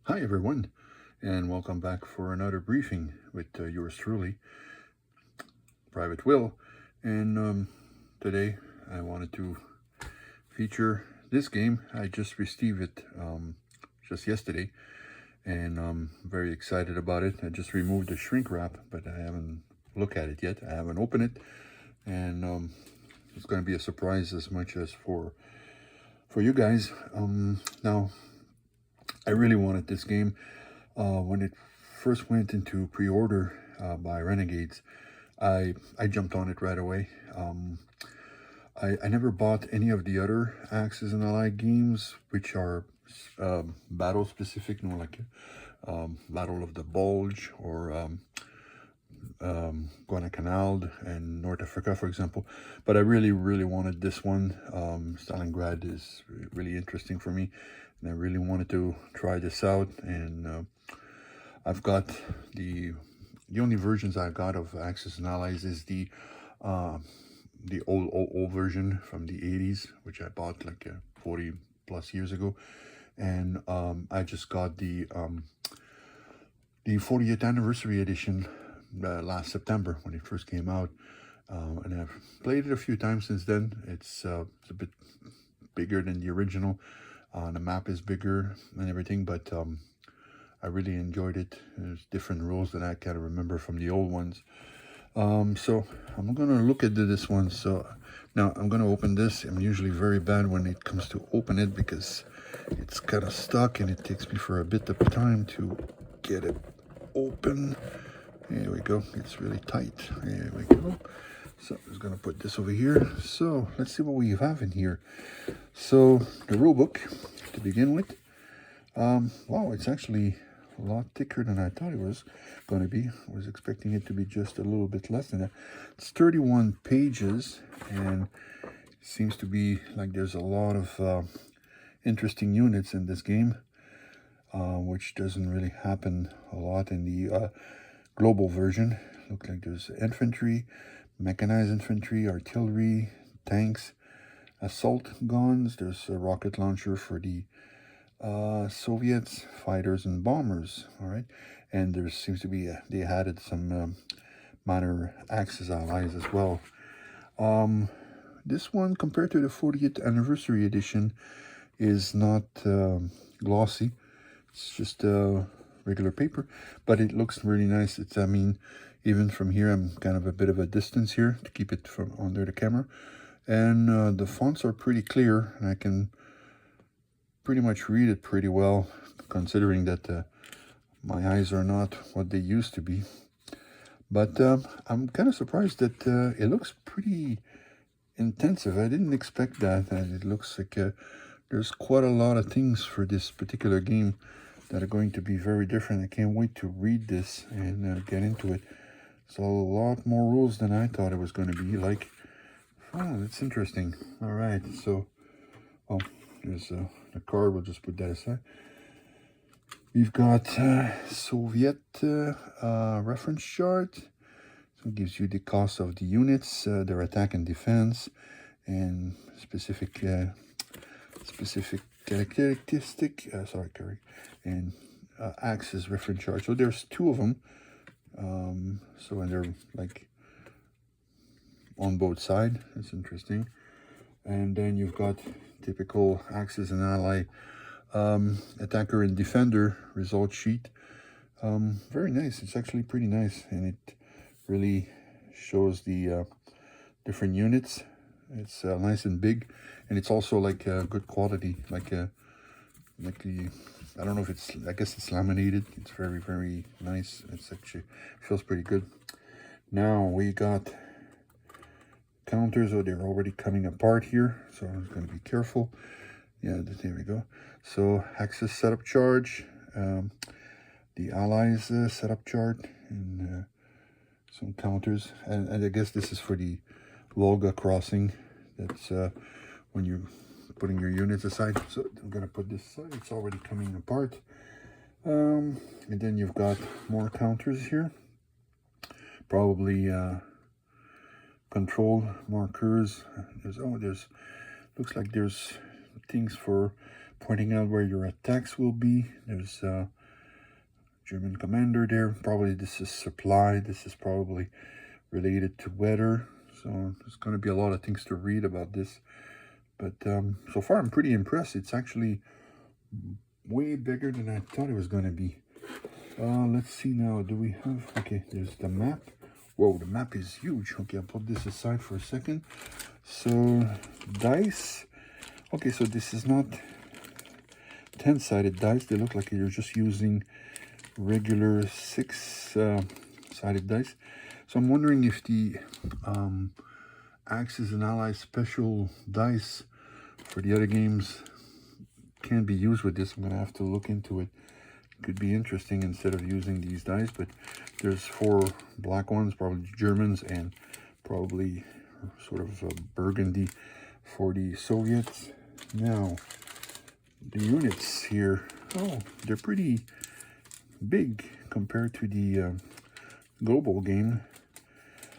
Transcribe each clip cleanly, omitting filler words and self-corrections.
Hi everyone, and welcome back for another briefing with yours truly, Private Will. And today I wanted to feature this game. I just received it just yesterday, and I'm very excited about it. I just removed the shrink wrap, but I haven't looked at it yet. I haven't opened it, and it's going to be a surprise as much as for you guys. Now, I really wanted this game. When it first went into pre-order by Renegades, I jumped on it right away. I never bought any of the other Axis and Allied games, which are battle specific, like Battle of the Bulge or Guadalcanal and North Africa, for example. But I really wanted this one. Stalingrad is really interesting for me, and I really wanted to try this out. And I've got the only versions I got of Axis and Allies is the old version from the 80s, which I bought like 40 plus years ago. And I just got the 40th anniversary edition last September when it first came out. And I've played it a few times since then. It's a bit bigger than the original. The map is bigger and everything, but I really enjoyed it. There's different rules that I kind of remember from the old ones. So I'm gonna look at this one. So now I'm gonna open this. I'm usually very bad when it comes to open it because it's kind of stuck and it takes me for a bit of time to get it open. There we go. It's really tight. There we go. So I'm just gonna put this over here. So let's see what we have in here. So the rule book to begin with. Wow, it's actually a lot thicker than I thought it was going to be. I was expecting it to be just a little bit less than that. It's 31 pages, and it seems to be like there's a lot of interesting units in this game, which doesn't really happen a lot in the global version. Looks like there's infantry, mechanized infantry, artillery, tanks, assault guns. There's a rocket launcher for the Soviets, fighters and bombers. All right, and there seems to be they added some minor Axis allies as well. This one, compared to the 40th anniversary edition, is not glossy. It's just regular paper, but it looks really nice. It's, I mean, even from here, I'm kind of a bit of a distance here to keep it from under the camera, and the fonts are pretty clear, and I can pretty much read it pretty well, considering that my eyes are not what they used to be. But I'm kind of surprised that it looks pretty intensive. I didn't expect that. And it looks like there's quite a lot of things for this particular game that are going to be very different. I can't wait to read this and get into it. So a lot more rules than I thought it was going to be. Like, oh, that's interesting. All right, so, oh, there's the card. We'll just put that aside. We've got Soviet reference chart. So it gives you the cost of the units, their attack and defense, and specific characteristic. And Axis reference chart. So there's two of them. So and they're like on both sides. That's interesting. And then you've got typical Axis and Ally attacker and defender result sheet. Very nice. It's actually pretty nice, and it really shows the different units. It's nice and big, and it's also like good quality. Like the, I don't know if it's, I guess it's laminated. It's very nice. It's actually feels pretty good. Now we got counters. Oh, they're already coming apart here, so I'm going to be careful. Yeah, there we go. So Axis setup charge, the Allies setup chart, and some counters. And I guess this is for the Volga crossing. That's when you're putting your units aside. So I'm going to put this aside. It's already coming apart. And then you've got more counters here. Probably control markers. Looks like there's things for pointing out where your attacks will be. There's German commander there. Probably this is supply. This is probably related to weather. So there's going to be a lot of things to read about this. But so far I'm pretty impressed. It's actually way bigger than I thought it was going to be. Let's see now. Do we have... Okay, there's the map. Whoa, the map is huge. Okay, I'll put this aside for a second. So, dice. Okay, so this is not 10-sided dice. They look like you're just using regular 6-sided dice. So I'm wondering if the Axis and Allies special dice for the other games can be used with this. I'm going to have to look into it. It could be interesting instead of using these dice, but there's 4 black ones, probably Germans, and probably sort of burgundy for the Soviets. Now, the units here, oh, they're pretty big compared to the global game.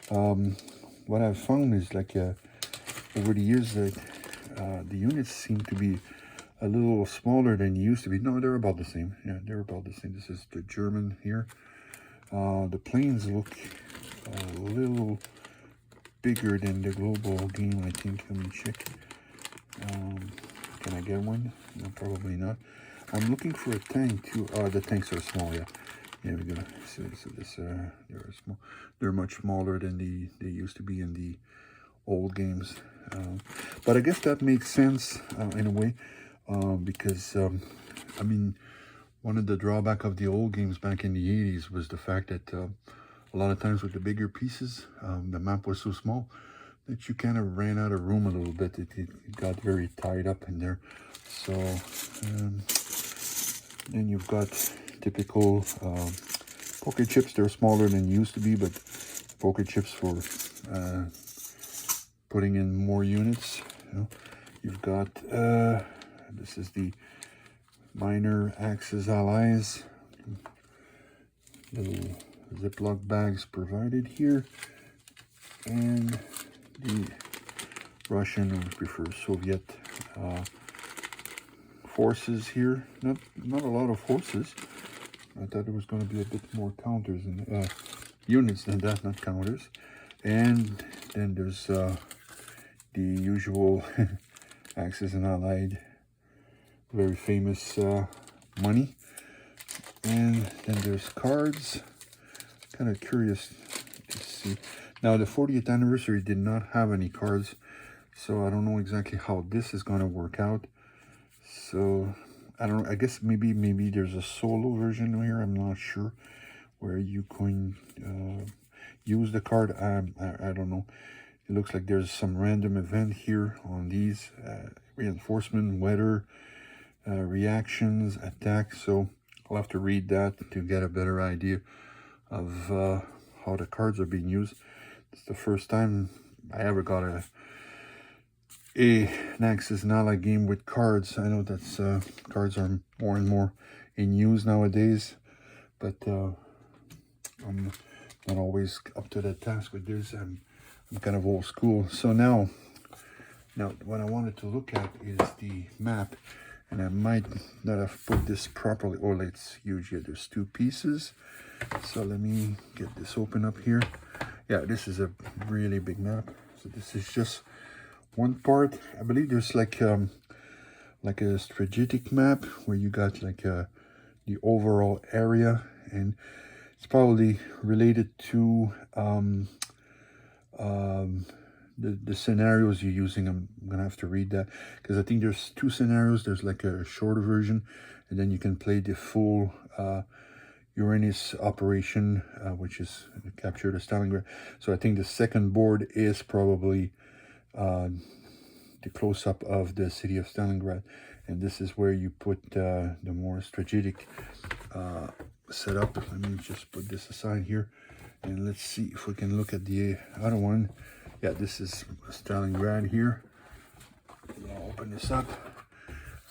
What I've found is like over the years that the units seem to be a little smaller than they used to be. No, they're about the same. Yeah, they're about the same. This is the German here. The planes look a little bigger than the global game, I think. Let me check. Can I get one? No, probably not. I'm looking for a tank too. The tanks are small, yeah. Yeah, we go. So this they're small. They're much smaller than they used to be in the old games. But I guess that makes sense in a way, because I mean, one of the drawback of the old games back in the 80s was the fact that a lot of times with the bigger pieces, the map was so small that you kind of ran out of room a little bit. It got very tied up in there. So then you've got typical poker chips. They're smaller than used to be, but poker chips for putting in more units. You know, you've got this is the minor Axis Allies. Little Ziploc bags provided here, and the Russian, or prefer Soviet forces here. Not a lot of forces. I thought there was going to be a bit more counters and units than that, not counters. And then there's the usual Axis and Allied, very famous money. And then there's cards. Kind of curious to see. Now, the 40th anniversary did not have any cards, so I don't know exactly how this is going to work out. So I don't know. I guess maybe there's a solo version here. I'm not sure where you can use the card. I don't know. It looks like there's some random event here on these reinforcement, weather, reactions, attack. So I'll have to read that to get a better idea of how the cards are being used. It's the first time I ever got an Axis and Allied game with cards. I know that cards are more and more in use nowadays, but I'm not always up to that task with this. I'm kind of old school. So now what I wanted to look at is the map, and I might not have put this properly. Oh, it's huge here. There's 2 pieces. So let me get this open up here. Yeah, this is a really big map. So this is just one part. I believe there's like a strategic map where you got like the overall area, and it's probably related to the scenarios you're using. I'm gonna have to read that because I think there's 2 scenarios. There's like a shorter version, and then you can play the full Uranus operation, which is capture the Stalingrad. So I think the second board is probably the close-up of the city of Stalingrad, and this is where you put the more strategic setup. Let me just put this aside here, and let's see if we can look at the other one. Yeah, this is Stalingrad here. I'll open this up.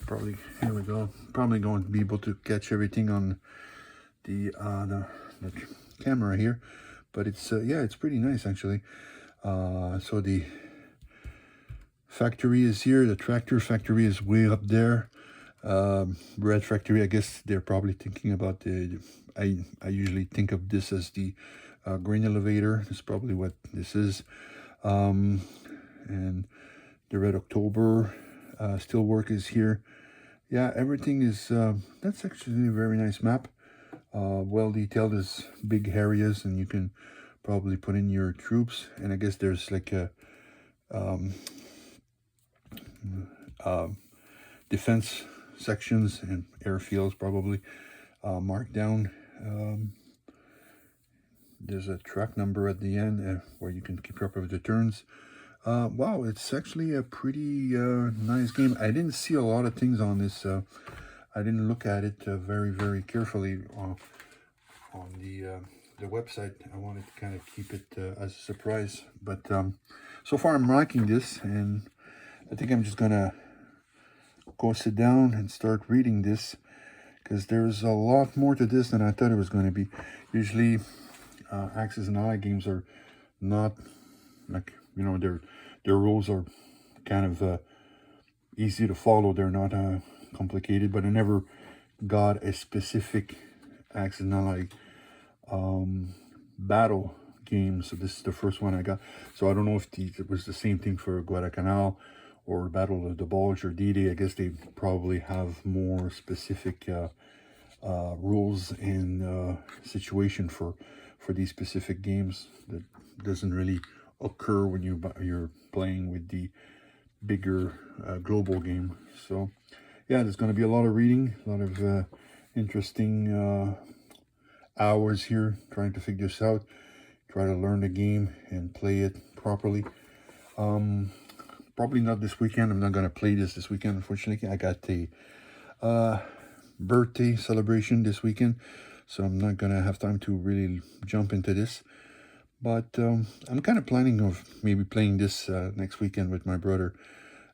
Probably, here we go. Probably going to be able to catch everything on the camera here, but it's yeah, it's pretty nice actually. So the factory is here. The tractor factory is way up there. Red Factory, I guess they're probably thinking about the, I usually think of this as the grain elevator. That's probably what this is. And the Red October still work is here. Yeah, everything is, that's actually a very nice map. Well detailed, as big areas, and you can probably put in your troops. And I guess there's like a defense sections and airfields probably marked down. There's a track number at the end where you can keep up with the turns. Wow, it's actually a pretty nice game. I didn't see a lot of things on this. I didn't look at it very carefully on the website. I wanted to kind of keep it as a surprise. But so far I'm liking this, and I think I'm just gonna go sit down and start reading this, because there's a lot more to this than I thought it was going to be. Usually Axis and Allies games are not like, you know, their rules are kind of easy to follow. They're not complicated, but I never got a specific Axis and Allies battle game, so this is the first one I got. So I don't know if it was the same thing for Guadalcanal or Battle of the Bulge or D-Day. I guess they probably have more specific rules and situation for these specific games that doesn't really occur when you're playing with the bigger global game. So yeah, there's going to be a lot of reading, a lot of interesting hours here trying to figure this out, try to learn the game and play it properly. Probably not this weekend. I'm not going to play this weekend, unfortunately. I got the birthday celebration this weekend, so I'm not going to have time to really jump into this. But I'm kind of planning of maybe playing this next weekend with my brother.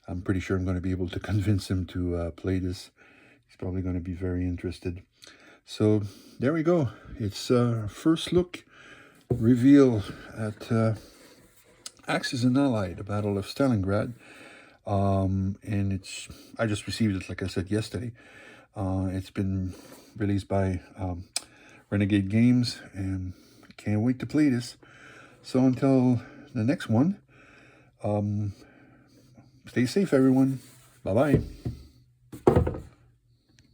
I'm pretty sure I'm going to be able to convince him to play this. He's probably going to be very interested. So there we go. It's first look reveal at Axis and Allies, the Battle of Stalingrad. And I just received it, like I said, yesterday. It's been released by Renegade Games, and can't wait to play this. So until the next one, stay safe, everyone. Bye-bye.